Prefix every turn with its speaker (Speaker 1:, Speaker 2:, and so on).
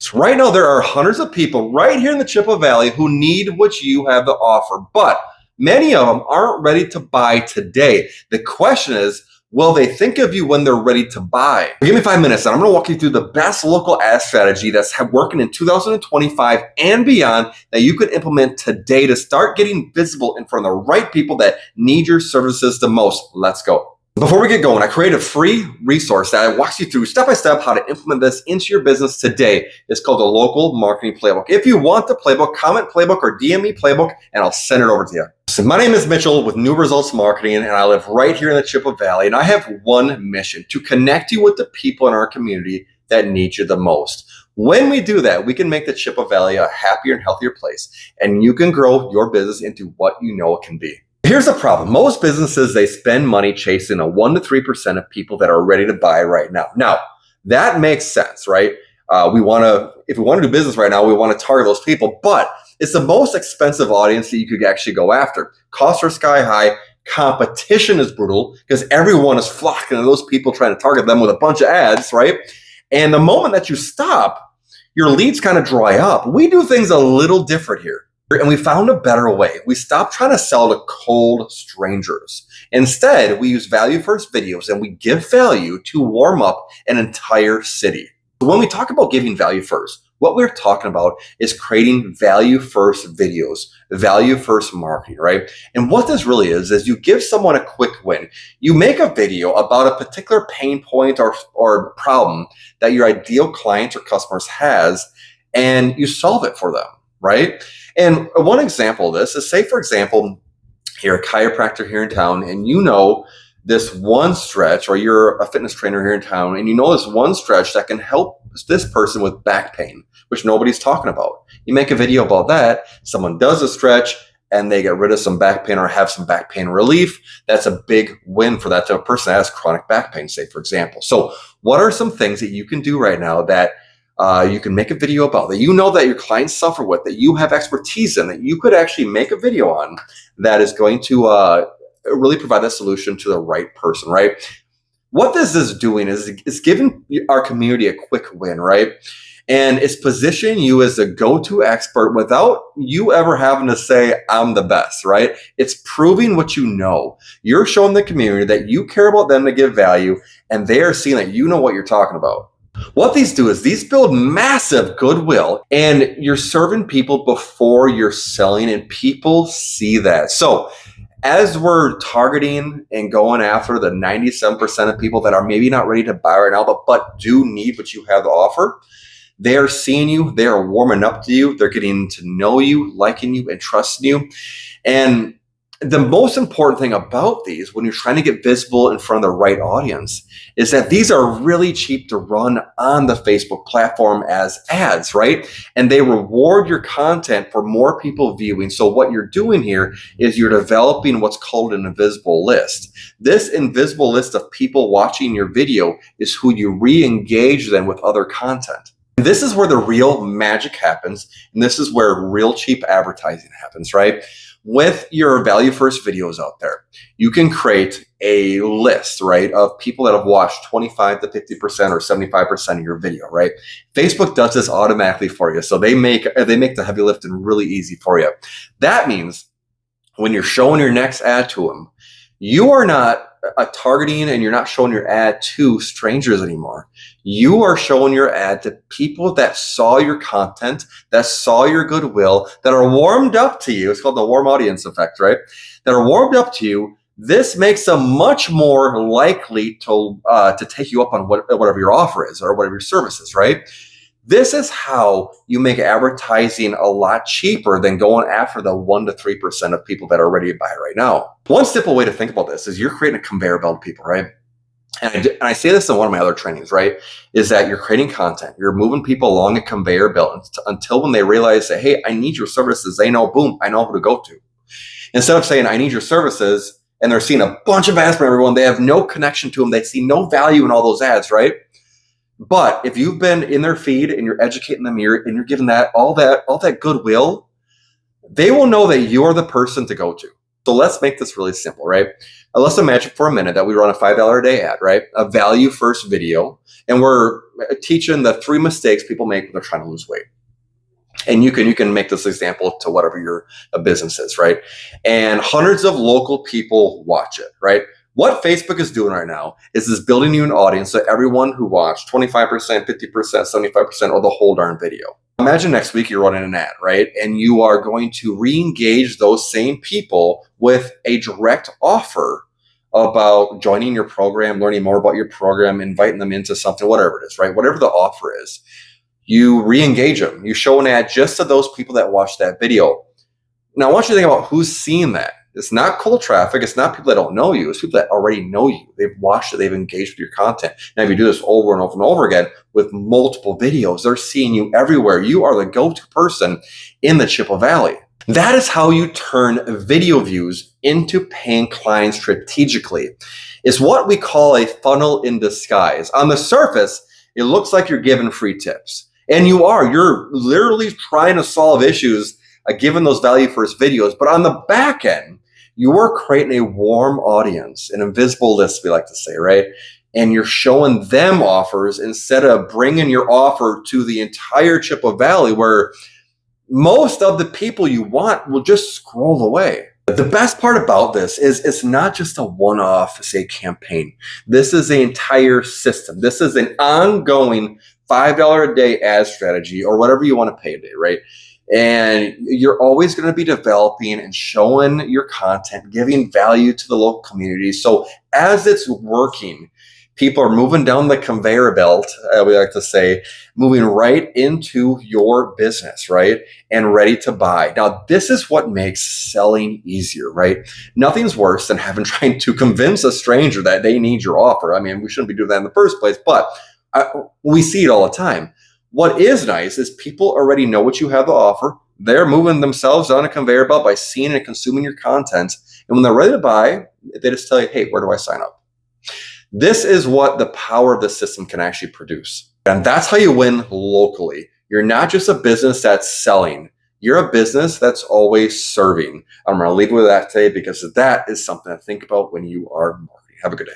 Speaker 1: So right now, there are hundreds of people right here in the Chippewa Valley who need what you have to offer, but many of them aren't ready to buy today. The question is, will they think of you when they're ready to buy? Give me 5 minutes and I'm going to walk you through the best local ad strategy that's working in 2025 and beyond that you can implement today to start getting visible in front of the right people that need your services the most. Let's go. Before we get going, I created a free resource that walks you through step-by-step how to implement this into your business today. It's called the Local Marketing Playbook. If you want the playbook, comment playbook or DM me playbook and I'll send it over to you. So my name is Mitchell with New Results Marketing and I live right here in the Chippewa Valley, and I have one mission: to connect you with the people in our community that need you the most. When we do that, we can make the Chippewa Valley a happier and healthier place, and you can grow your business into what you know it can be. Here's the problem. Most businesses, they spend money chasing a 1 to 3% of people that are ready to buy right now. Now, that makes sense, right? If we want to do business right now, we want to target those people, but it's the most expensive audience that you could actually go after. Costs are sky high. Competition is brutal because everyone is flocking to those people trying to target them with a bunch of ads, right? And the moment that you stop, your leads kind of dry up. We do things a little different here. And we found a better way. We stopped trying to sell to cold strangers. Instead, we use value first videos and we give value to warm up an entire city. So when we talk about giving value first, what we're talking about is creating value first videos, value first marketing, right? And what this really is you give someone a quick win. You make a video about a particular pain point or problem that your ideal client or customers has, and you solve it for them, right? And one example of this is, say, for example, you're a chiropractor here in town and you know this one stretch, or you're a fitness trainer here in town and you know this one stretch that can help this person with back pain, which nobody's talking about. You make a video about that, someone does a stretch and they get rid of some back pain or have some back pain relief. That's a big win for that person that has chronic back pain, say, for example. So what are some things that you can do right now that you can make a video about, that you know that your clients suffer with, that you have expertise in, that you could actually make a video on, that is going to really provide that solution to the right person, right? What this is doing is giving our community a quick win, right? And it's positioning you as a go-to expert without you ever having to say, I'm the best, right? It's proving what you know. You're showing the community that you care about them to give value, and they are seeing that you know what you're talking about. What these do is these build massive goodwill, and you're serving people before you're selling, and people see that. So as we're targeting and going after the 97% of people that are maybe not ready to buy right now, but do need what you have to offer, they are seeing you, they are warming up to you, they're getting to know you, liking you, and trusting you. And the most important thing about these, when you're trying to get visible in front of the right audience, is that these are really cheap to run on the Facebook platform as ads, right? And they reward your content for more people viewing. So what you're doing here is you're developing what's called an invisible list. This invisible list of people watching your video is who you re-engage then with other content. This is where the real magic happens, and this is where real cheap advertising happens, right? With your value first videos out there, you can create a list, right, of people that have watched 25 to 50% or 75% of your video, right? Facebook does this automatically for you. So they make the heavy lifting really easy for you. That means when you're showing your next ad to them, you are not targeting and you're not showing your ad to strangers anymore. You are showing your ad to people that saw your content, that saw your goodwill, that are warmed up to you. It's called the warm audience effect, right? That are warmed up to you. This makes them much more likely to take you up on whatever your offer is or whatever your service is, right? This is how you make advertising a lot cheaper than going after the 1 to 3% of people that are ready to buy right now. One simple way to think about this is you're creating a conveyor belt of people, right? And I say this in one of my other trainings, right? Is that you're creating content. You're moving people along a conveyor belt until when they realize that, hey, I need your services, they know, boom, I know who to go to. Instead of saying, I need your services, and they're seeing a bunch of ads from everyone, they have no connection to them, they see no value in all those ads, right? But if you've been in their feed and you're educating them, and you're giving that all that goodwill, they will know that you're the person to go to. So let's make this really simple, right? Let's imagine for a minute that we run a $5 a day ad, right? A value first video, and we're teaching the 3 mistakes people make when they're trying to lose weight. And you can make this example to whatever your business is, right? And hundreds of local people watch it, right? What Facebook is doing right now is building you an audience so everyone who watched 25%, 50%, 75%, or the whole darn video. Imagine next week you're running an ad, right? And you are going to re-engage those same people with a direct offer about joining your program, learning more about your program, inviting them into something, whatever it is, right? Whatever the offer is, you re-engage them. You show an ad just to those people that watched that video. Now, I want you to think about who's seeing that. It's not cold traffic. It's not people that don't know you. It's people that already know you. They've watched it. They've engaged with your content. Now, if you do this over and over and over again with multiple videos, they're seeing you everywhere. You are the go-to person in the Chippewa Valley. That is how you turn video views into paying clients strategically. It's what we call a funnel in disguise. On the surface, it looks like you're giving free tips. And you are. You're literally trying to solve issues given those value first videos. But on the back end, you are creating a warm audience, an invisible list, we like to say, right? And you're showing them offers instead of bringing your offer to the entire Chippewa Valley, where most of the people you want will just scroll away. The best part about this is it's not just a one-off, say, campaign. This is an entire system. This is an ongoing $5 a day ad strategy, or whatever you want to pay a day, right? And you're always going to be developing and showing your content, giving value to the local community. So as it's working, people are moving down the conveyor belt, we like to say, moving right into your business, right? And ready to buy. Now, this is what makes selling easier, right? Nothing's worse than trying to convince a stranger that they need your offer. I mean, we shouldn't be doing that in the first place, but we see it all the time. What is nice is people already know what you have to offer. They're moving themselves down a conveyor belt by seeing and consuming your content. And when they're ready to buy, they just tell you, hey, where do I sign up? This is what the power of the system can actually produce. And that's how you win locally. You're not just a business that's selling. You're a business that's always serving. I'm going to leave it with that today because that is something to think about when you are marketing. Have a good day.